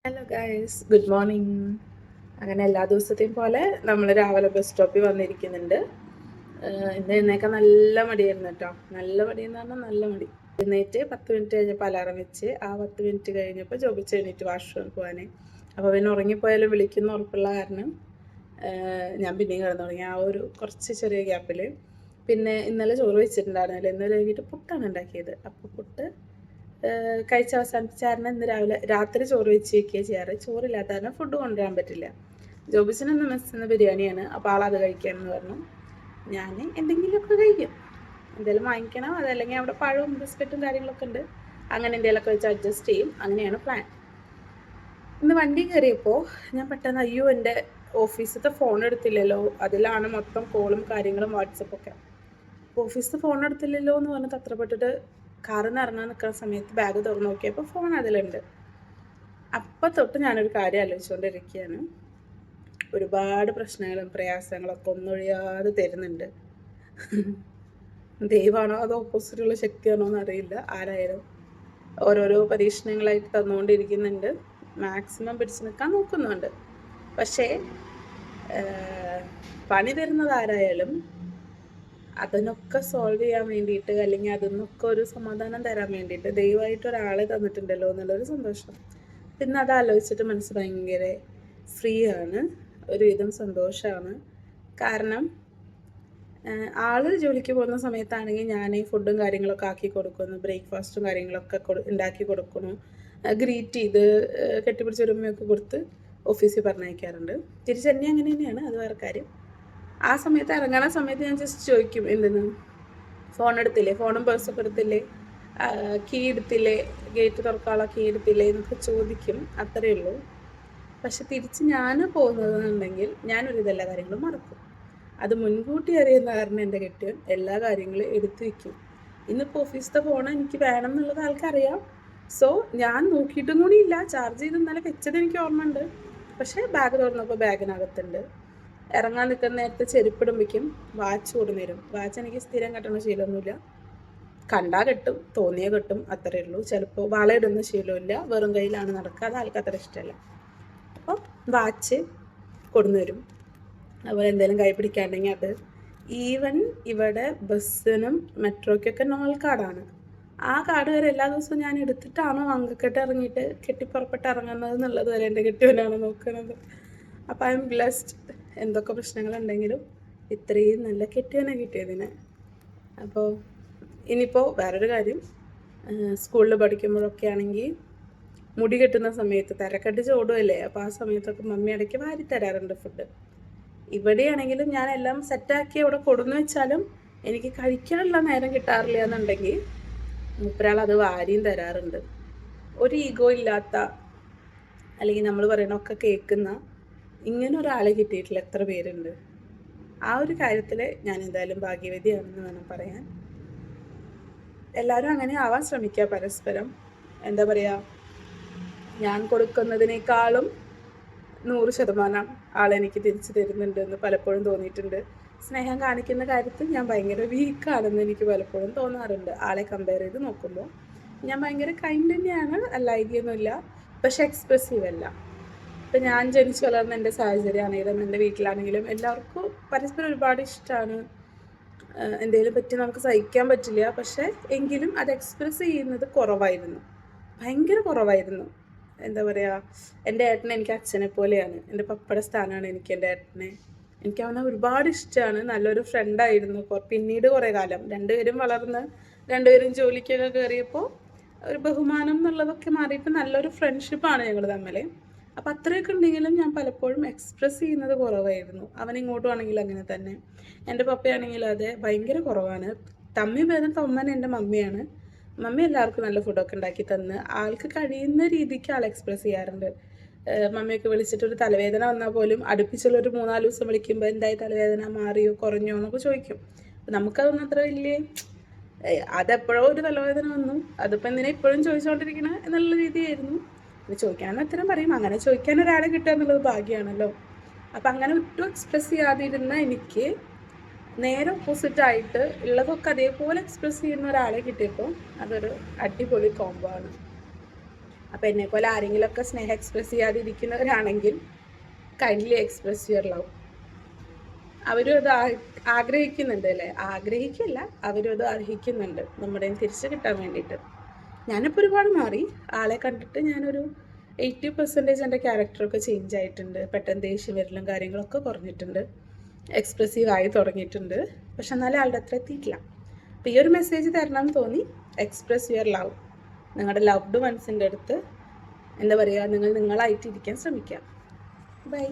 Hello guys, good morning. അങ്ങനെ എല്ലാ ദിവസത്തെയും പോലെ നമ്മൾ രാവിലെ ബസ് സ്റ്റോപ്പിൽ വന്നിരിക്കുന്നുണ്ട്. ഇന്ന് എഴുന്നേക്കാൻ നല്ല മടിയായിരുന്നു കേട്ടോ. നല്ല മടിയെന്ന് പറഞ്ഞാൽ നല്ല മടി. എഴുന്നേറ്റ് 10 മിനിറ്റ് കഴിഞ്ഞപ്പോൾ അലാറം വെച്ച് ആ 10 മിനിറ്റ് കഴിഞ്ഞപ്പോൾ ജോബിച്ച് എഴുന്നേറ്റ് വാഷ്റൂമിൽ പോകാൻ. അപ്പോൾ പിന്നെ ഉറങ്ങിപ്പോയാലും വിളിക്കുന്ന ഉറപ്പുള്ള കാരണം ഞാൻ പിന്നെയും കിടന്നു തുടങ്ങി ആ ഒരു കുറച്ച് ചെറിയ ഗ്യാപ്പിൽ. പിന്നെ ഇന്നലെ ചോറ് വെച്ചിട്ടുണ്ടായിരുന്നില്ല. ഇന്നലെ കഴിഞ്ഞിട്ട് പുട്ടാണ് ഉണ്ടാക്കിയത്. അപ്പോൾ പുട്ട് കഴിച്ച് അവസാനിപ്പിച്ചായിരുന്നു. ഇന്ന് രാത്രി ചോറ് വെച്ച് വയ്ക്കുകയാണ് ചെയ്യാറ്. ചോറില്ലാത്ത കാരണം ഫുഡ് കൊണ്ടുവരാൻ പറ്റില്ല. ജോബിസിനൊന്ന് മെസ്സിന്ന് ബിരിയാണിയാണ്. അപ്പോൾ ആളത് കഴിക്കാമെന്ന് പറഞ്ഞു. ഞാൻ എന്തെങ്കിലുമൊക്കെ കഴിക്കും. എന്തെങ്കിലും വാങ്ങിക്കണം, അതല്ലെങ്കിൽ അവിടെ പഴവും ബിസ്ക്കറ്റും കാര്യങ്ങളൊക്കെ ഉണ്ട്. അങ്ങനെ എന്തെങ്കിലുമൊക്കെ വെച്ച് അഡ്ജസ്റ്റ് ചെയ്യും. അങ്ങനെയാണ് പ്ലാൻ. ഇന്ന് വണ്ടി കയറിയപ്പോൾ ഞാൻ പെട്ടെന്ന് അയ്യോ എൻ്റെ ഓഫീസിലത്തെ ഫോൺ എടുത്തില്ലല്ലോ, അതിലാണ് മൊത്തം കോളും കാര്യങ്ങളും വാട്സപ്പൊക്കെ. ഓഫീസിൽ ഫോൺ എടുത്തില്ലല്ലോ എന്ന് പറഞ്ഞ് തത്രപ്പെട്ടിട്ട് കാറിൽ നിന്ന് ഇറങ്ങാൻ നിൽക്കുന്ന സമയത്ത് ബാഗ് തുറന്ന് നോക്കിയപ്പോൾ ഫോൺ അതിലുണ്ട്. അപ്പം തൊട്ട് ഞാനൊരു കാര്യം ആലോചിച്ചുകൊണ്ടിരിക്കുകയാണ്. ഒരുപാട് പ്രശ്നങ്ങളും പ്രയാസങ്ങളൊക്കെ ഒന്നൊഴിയാതെ തരുന്നുണ്ട്. ദൈവമാണോ അതോ ഓപ്പോസിറ്റുള്ള ശക്തിയാണോ എന്നറിയില്ല. ആരായാലും ഓരോരോ പരീക്ഷണങ്ങളായിട്ട് തന്നുകൊണ്ടിരിക്കുന്നുണ്ട്. മാക്സിമം പിടിച്ചു നിൽക്കാൻ നോക്കുന്നുണ്ട്. പക്ഷേ പണി തരുന്നത് ആരായാലും അതിനൊക്കെ സോൾവ് ചെയ്യാൻ വേണ്ടിയിട്ട്, അല്ലെങ്കിൽ അതിനൊക്കെ ഒരു സമാധാനം തരാൻ വേണ്ടിയിട്ട് ദൈവമായിട്ട് ഒരാളെ തന്നിട്ടുണ്ടല്ലോ എന്നുള്ളൊരു സന്തോഷം. പിന്നെ അത് ആലോചിച്ചിട്ട് മനസ്സ് ഭയങ്കര ഫ്രീ ആണ്, ഒരുവിധം സന്തോഷമാണ്. കാരണം ആള് ജോലിക്ക് പോകുന്ന സമയത്താണെങ്കിൽ ഞാൻ ഈ ഫുഡും കാര്യങ്ങളൊക്കെ ആക്കി കൊടുക്കുന്നു, ബ്രേക്ക്ഫാസ്റ്റും കാര്യങ്ങളൊക്കെ ഉണ്ടാക്കി കൊടുക്കുന്നു, ഗ്രീറ്റ് ചെയ്ത് കെട്ടിപ്പിടിച്ചൊരു ഉമ്മയൊക്കെ കൊടുത്ത് ഓഫീസിൽ പറഞ്ഞയക്കാറുണ്ട്. തിരിച്ചെന്നെ അങ്ങനെ തന്നെയാണ്, അത് വേറെ കാര്യം. ആ സമയത്ത് ഇറങ്ങണ സമയത്ത് ഞാൻ ജസ്റ്റ് ചോദിക്കും, എന്തെന്ന് ഫോൺ എടുത്തില്ലേ, ഫോണും പേഴ്സൊക്കെ എടുത്തില്ലേ, കീ എടുത്തില്ലേ, ഗേറ്റ് തുറക്കാനുള്ള കീ എടുത്തില്ലേ എന്നൊക്കെ ചോദിക്കും. അത്രയേ ഉള്ളൂ. പക്ഷെ തിരിച്ച് ഞാൻ പോകുന്നതെന്നുണ്ടെങ്കിൽ ഞാനൊരു ഇതെല്ലാ കാര്യങ്ങളും മറക്കും. അത് മുൻകൂട്ടി അറിയുന്ന കാരണം എൻ്റെ കെട്ടിയവൻ എല്ലാ കാര്യങ്ങളും എടുത്തു വയ്ക്കും. ഇന്നിപ്പോൾ ഓഫീസിലത്തെ ഫോൺ എനിക്ക് വേണം എന്നുള്ളത് ആൾക്കറിയാം. സോ ഞാൻ നോക്കിയിട്ടും കൂടി ഇല്ല. ചാർജ് ചെയ്ത് ഇന്നലെ വെച്ചത് എനിക്ക് ഓർമ്മയുണ്ട്. പക്ഷേ ബാഗ് തുറന്നപ്പോൾ ബാഗിനകത്തുണ്ട്. ഇറങ്ങാൻ നിൽക്കുന്ന നേരത്തെ ചെരുപ്പിടുമ്പോഴേക്കും വാച്ച് കൊടുന്നേരും. വാച്ച് എനിക്ക് സ്ഥിരം കെട്ടണ ശീലമൊന്നുമില്ല. കണ്ടാൽ കെട്ടും, തോന്നിയ കെട്ടും, അത്രയേ ഉള്ളൂ. ചിലപ്പോൾ വളയിടുന്ന ശീലമില്ല, വെറും കയ്യിലാണ് നടക്കുക. അത് ആൾക്ക് അത്ര ഇഷ്ടമല്ല. അപ്പോൾ വാച്ച് കൊടുന്നേരും. അതുപോലെ എന്തെങ്കിലും കൈ പിടിക്കാണ്ടെങ്കിൽ അത്. ഈവൻ ഇവിടെ ബസ്സിനും മെട്രോയ്ക്കൊക്കെ നോൾ കാർഡാണ്. ആ കാർഡ് വരെ എല്ലാ ദിവസവും ഞാൻ എടുത്തിട്ടാണോ അങ്കക്കെട്ട് ഇറങ്ങിയിട്ട് കെട്ടിപ്പുറപ്പെട്ട് ഇറങ്ങുന്നത് എന്നുള്ളത് വരെ എൻ്റെ കെട്ടിയവനാണ് നോക്കുന്നത്. അപ്പോൾ ഐ എം ബ്ലെസ്ഡ്. എന്തൊക്കെ പ്രശ്നങ്ങളുണ്ടെങ്കിലും ഇത്രയും നല്ല കെട്ടിയവനെ കിട്ടിയതിന്. അപ്പോൾ ഇനിയിപ്പോൾ വേറൊരു കാര്യം, സ്കൂളിൽ പഠിക്കുമ്പോഴൊക്കെ ആണെങ്കിൽ മുടി കെട്ടുന്ന സമയത്ത് തരക്കടിച്ച് ഓടുമല്ലേ, അപ്പോൾ ആ സമയത്തൊക്കെ മമ്മി ഇടയ്ക്ക് വാരി തരാറുണ്ട് ഫുഡ്. ഇവിടെയാണെങ്കിലും ഞാൻ എല്ലാം സെറ്റാക്കി അവിടെ കൊടുന്നു വെച്ചാലും എനിക്ക് കഴിക്കാനുള്ള നേരം കിട്ടാറില്ല എന്നുണ്ടെങ്കിൽ മൂപ്പരാൾ അത് വാരിയും തരാറുണ്ട്. ഒരു ഈഗോ ഇല്ലാത്ത, അല്ലെങ്കിൽ നമ്മൾ പറയണൊക്കെ കേൾക്കുന്ന ഇങ്ങനെ ഒരാളെ കിട്ടിയിട്ടില്ല എത്ര പേരുണ്ട്. ആ ഒരു കാര്യത്തിൽ ഞാൻ എന്തായാലും ഭാഗ്യവതിയാണെന്ന് വേണം പറയാൻ. എല്ലാവരും അങ്ങനെ ആവാൻ ശ്രമിക്കുക പരസ്പരം. എന്താ പറയുക, ഞാൻ കൊടുക്കുന്നതിനേക്കാളും 100% ആളെനിക്ക് തിരിച്ചു തരുന്നുണ്ടെന്ന് പലപ്പോഴും തോന്നിയിട്ടുണ്ട്. സ്നേഹം കാണിക്കുന്ന കാര്യത്തിൽ ഞാൻ ഭയങ്കര വീക്കാണെന്ന് എനിക്ക് പലപ്പോഴും തോന്നാറുണ്ട്. ആളെ കമ്പയർ ചെയ്ത് നോക്കുമ്പോൾ ഞാൻ ഭയങ്കര കൈൻഡ് തന്നെയാണ്, അല്ലായികയൊന്നുമില്ല. പക്ഷെ എക്സ്പ്രസീവ് അല്ല. ഇപ്പം ഞാൻ ജനിച്ചു വളർന്ന എൻ്റെ സാഹചര്യമാണെങ്കിലും എൻ്റെ വീട്ടിലാണെങ്കിലും എല്ലാവർക്കും പരസ്പരം ഒരുപാട് ഇഷ്ടമാണ്. എന്തെങ്കിലും പറ്റി നമുക്ക് സഹിക്കാൻ പറ്റില്ല. പക്ഷേ എങ്കിലും അത് എക്സ്പ്രസ് ചെയ്യുന്നത് കുറവായിരുന്നു, ഭയങ്കര കുറവായിരുന്നു. എന്താ പറയുക, എൻ്റെ ഏട്ടനെ എനിക്ക് അച്ഛനെ പോലെയാണ്. എൻ്റെ പപ്പയുടെ സ്ഥാനമാണ് എനിക്ക് എൻ്റെ ഏട്ടനെ. എനിക്ക് അവനെ ഒരുപാട് ഇഷ്ടമാണ്. നല്ലൊരു ഫ്രണ്ടായിരുന്നു. പിന്നീട് കുറേ കാലം രണ്ടുപേരും വളർന്ന് രണ്ടുപേരും ജോലിക്കൊക്കെ കയറിയപ്പോൾ ഒരു ബഹുമാനം എന്നുള്ളതൊക്കെ മാറിയിട്ട് നല്ലൊരു ഫ്രണ്ട്ഷിപ്പാണ് ഞങ്ങൾ തമ്മിൽ. അപ്പം അത്രയൊക്കെ ഉണ്ടെങ്കിലും ഞാൻ പലപ്പോഴും എക്സ്പ്രസ് ചെയ്യുന്നത് കുറവായിരുന്നു. അവൻ ഇങ്ങോട്ടും ആണെങ്കിലും അങ്ങനെ തന്നെ. എൻ്റെ പപ്പയാണെങ്കിലും അതെ, ഭയങ്കര കുറവാണ്. തമ്മി ഭേദം തൊമ്മൻ എൻ്റെ മമ്മിയാണ്. മമ്മി എല്ലാവർക്കും നല്ല ഫുഡൊക്കെ ഉണ്ടാക്കി തന്ന് ആൾക്ക് കഴിയുന്ന രീതിക്ക് ആൾ എക്സ്പ്രസ് ചെയ്യാറുണ്ട്. മമ്മിയൊക്കെ വിളിച്ചിട്ടൊരു തലവേദന വന്നാൽ പോലും അടുപ്പിച്ചുള്ളൊരു 3-4 ദിവസം വിളിക്കുമ്പോൾ എന്തായി, തലവേദന മാറിയോ കുറഞ്ഞോ എന്നൊക്കെ ചോദിക്കും. നമുക്കതൊന്നും അത്ര വലിയ, അതെപ്പോഴോ ഒരു തലവേദന വന്നു, അതിപ്പോൾ എന്തിനാ ഇപ്പോഴും ചോദിച്ചുകൊണ്ടിരിക്കണേ എന്നുള്ള രീതിയായിരുന്നു. പിന്നെ ചോദിക്കാനും ഉത്തരം പറയും. അങ്ങനെ ചോദിക്കാൻ ഒരാളെ കിട്ടുക എന്നുള്ളത് ഭാഗ്യമാണല്ലോ. അപ്പം അങ്ങനെ ഒട്ടും എക്സ്പ്രസ് ചെയ്യാതിരുന്ന എനിക്ക് നേരെ ഓപ്പോസിറ്റായിട്ട് ഉള്ളതൊക്കെ അതേപോലെ എക്സ്പ്രസ് ചെയ്യുന്ന ഒരാളെ കിട്ടിയപ്പോൾ അതൊരു അടിപൊളി കോംബോ ആണ്. അപ്പോൾ എന്നെപ്പോലെ ആരെങ്കിലുമൊക്കെ സ്നേഹം എക്സ്പ്രസ് ചെയ്യാതിരിക്കുന്നവരാണെങ്കിൽ കൈൻഡ്ലി എക്സ്പ്രസ് യുവർ ലവ്. അവരും അത് ആഗ്രഹിക്കുന്നുണ്ട് അല്ലേ? ആഗ്രഹിക്കില്ല, അവരും അത് അർഹിക്കുന്നുണ്ട് നമ്മുടെ തിരിച്ചു കിട്ടാൻ വേണ്ടിയിട്ട്. ഞാനിപ്പോൾ ഒരുപാട് മാറി. ആളെ കണ്ടിട്ട് ഞാനൊരു 80% എൻ്റെ ക്യാരക്ടറൊക്കെ ചേഞ്ച് ആയിട്ടുണ്ട്. പെട്ടെന്ന് ദേഷ്യം വരലും കാര്യങ്ങളൊക്കെ കുറഞ്ഞിട്ടുണ്ട്, എക്സ്പ്രസീവ് ആയി തുടങ്ങിയിട്ടുണ്ട്. പക്ഷെ എന്നാലും ആളുടെ അത്ര എത്തിയിട്ടില്ല. അപ്പോൾ ഈ ഒരു മെസ്സേജ് തരണം എന്ന് തോന്നി. Express your love. നിങ്ങളുടെ ലവ്ഡ് വൺസിൻ്റെ അടുത്ത് എന്താ പറയുക, നിങ്ങൾ നിങ്ങളായിട്ടിരിക്കാൻ ശ്രമിക്കുക. ബൈ.